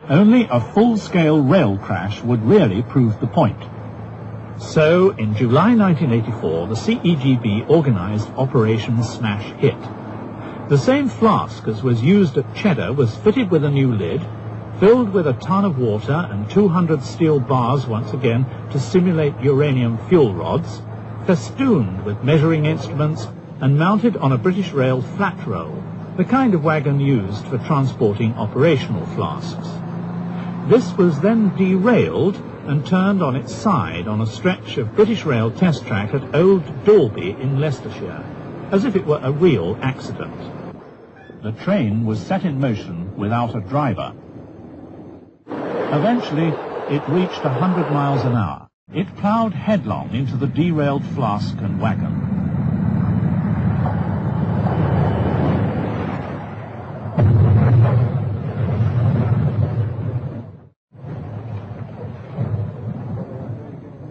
Only a full-scale rail crash would really prove the point. So, in July 1984, the CEGB organized Operation Smash Hit. The same flask as was used at Cheddar was fitted with a new lid, filled with a ton of water and 200 steel bars once again to simulate uranium fuel rods, festooned with measuring instruments and mounted on a British Rail flat roll, the kind of wagon used for transporting operational flasks. This was then derailed and turned on its side on a stretch of British Rail test track at Old Dalby in Leicestershire, as if it were a real accident. The train was set in motion without a driver. Eventually, it reached 100 miles an hour. It ploughed headlong into the derailed flask and wagon.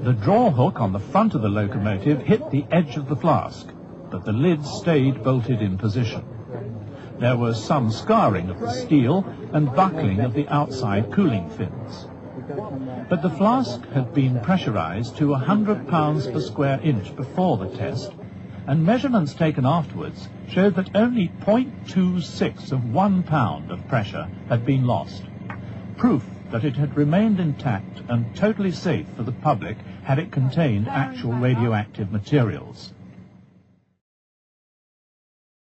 The draw hook on the front of the locomotive hit the edge of the flask, but the lid stayed bolted in position. There was some scarring of the steel and buckling of the outside cooling fins. But the flask had been pressurized to 100 pounds per square inch before the test, and measurements taken afterwards showed that only 0.26 of 1 pound of pressure had been lost. Proof that it had remained intact and totally safe for the public had it contained actual radioactive materials.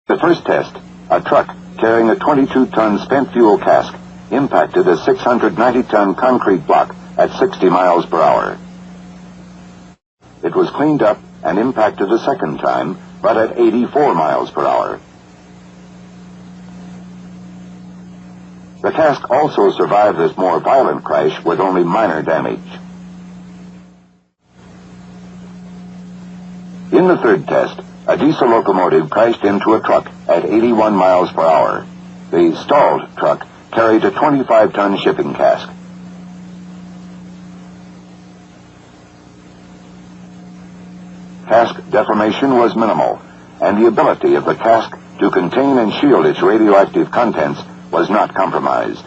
The first test, a truck carrying a 22-ton spent fuel cask impacted a 690-ton concrete block at 60 miles per hour. It was cleaned up and impacted a second time, but at 84 miles per hour. The cask also survived this more violent crash with only minor damage. In the third test, a diesel locomotive crashed into a truck at 81 miles per hour. The stalled truck carried a 25-ton shipping cask. Cask deformation was minimal, and the ability of the cask to contain and shield its radioactive contents was not compromised.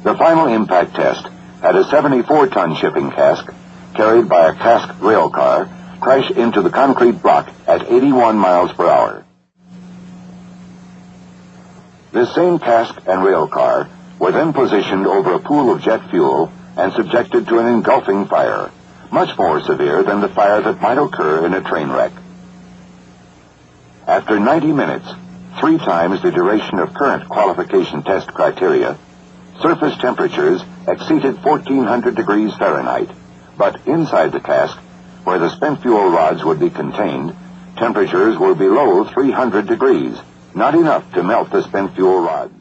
The final impact test had a 74-ton shipping cask carried by a Cask rail car crash into the concrete block at 81 miles per hour. This same Cask and rail car were then positioned over a pool of jet fuel and subjected to an engulfing fire, much more severe than the fire that might occur in a train wreck. After 90 minutes, 3 times the duration of current qualification test criteria, surface temperatures exceeded 1400 degrees Fahrenheit, but inside the cask, where the spent fuel rods would be contained, temperatures were below 300 degrees, not enough to melt the spent fuel rods.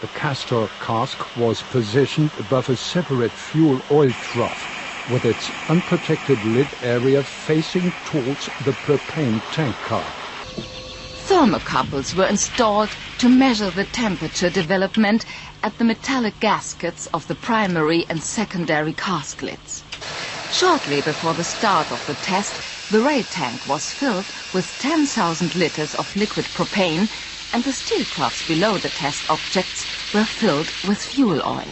The castor cask was positioned above a separate fuel oil trough, with its unprotected lid area facing towards the propane tank car. Thermocouples were installed to measure the temperature development at the metallic gaskets of the primary and secondary cask lids. Shortly before the start of the test, the rail tank was filled with 10,000 liters of liquid propane, and the steel troughs below the test objects were filled with fuel oil.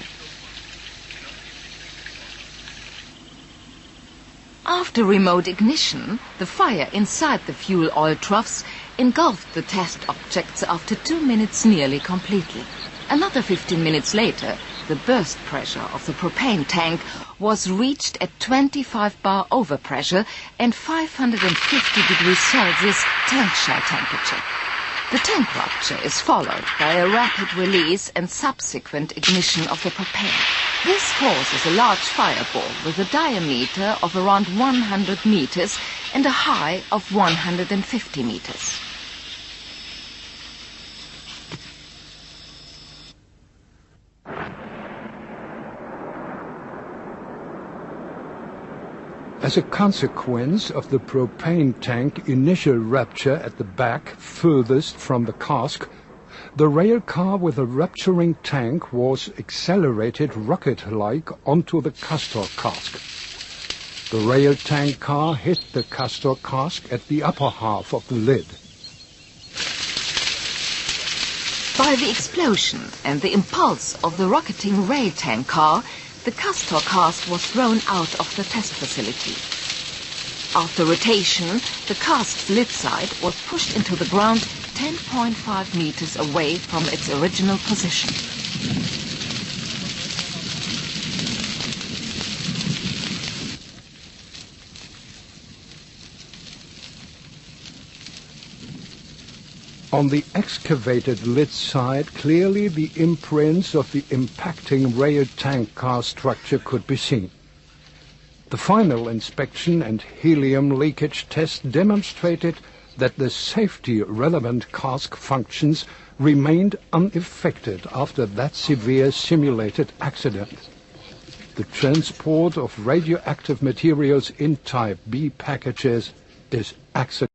After remote ignition, the fire inside the fuel oil troughs engulfed the test objects after 2 minutes nearly completely. Another 15 minutes later, the burst pressure of the propane tank was reached at 25 bar overpressure and 550 degrees Celsius tank shell temperature. The tank rupture is followed by a rapid release and subsequent ignition of the propane. This causes a large fireball with a diameter of around 100 meters and a height of 150 meters. As a consequence of the propane tank initial rupture at the back furthest from the cask, The rail car with a rupturing tank was accelerated rocket-like onto the castor cask. The rail tank car hit the castor cask at the upper half of the lid. By the explosion and the impulse of the rocketing rail tank car, the castor cask was thrown out of the test facility. After rotation, the cask's lid side was pushed into the ground 10.5 meters away from its original position. On the excavated lid side, clearly the imprints of the impacting rail tank car structure could be seen. The final inspection and helium leakage test demonstrated that the safety-relevant cask functions remained unaffected after that severe simulated accident. The transport of radioactive materials in Type B packages is accidental.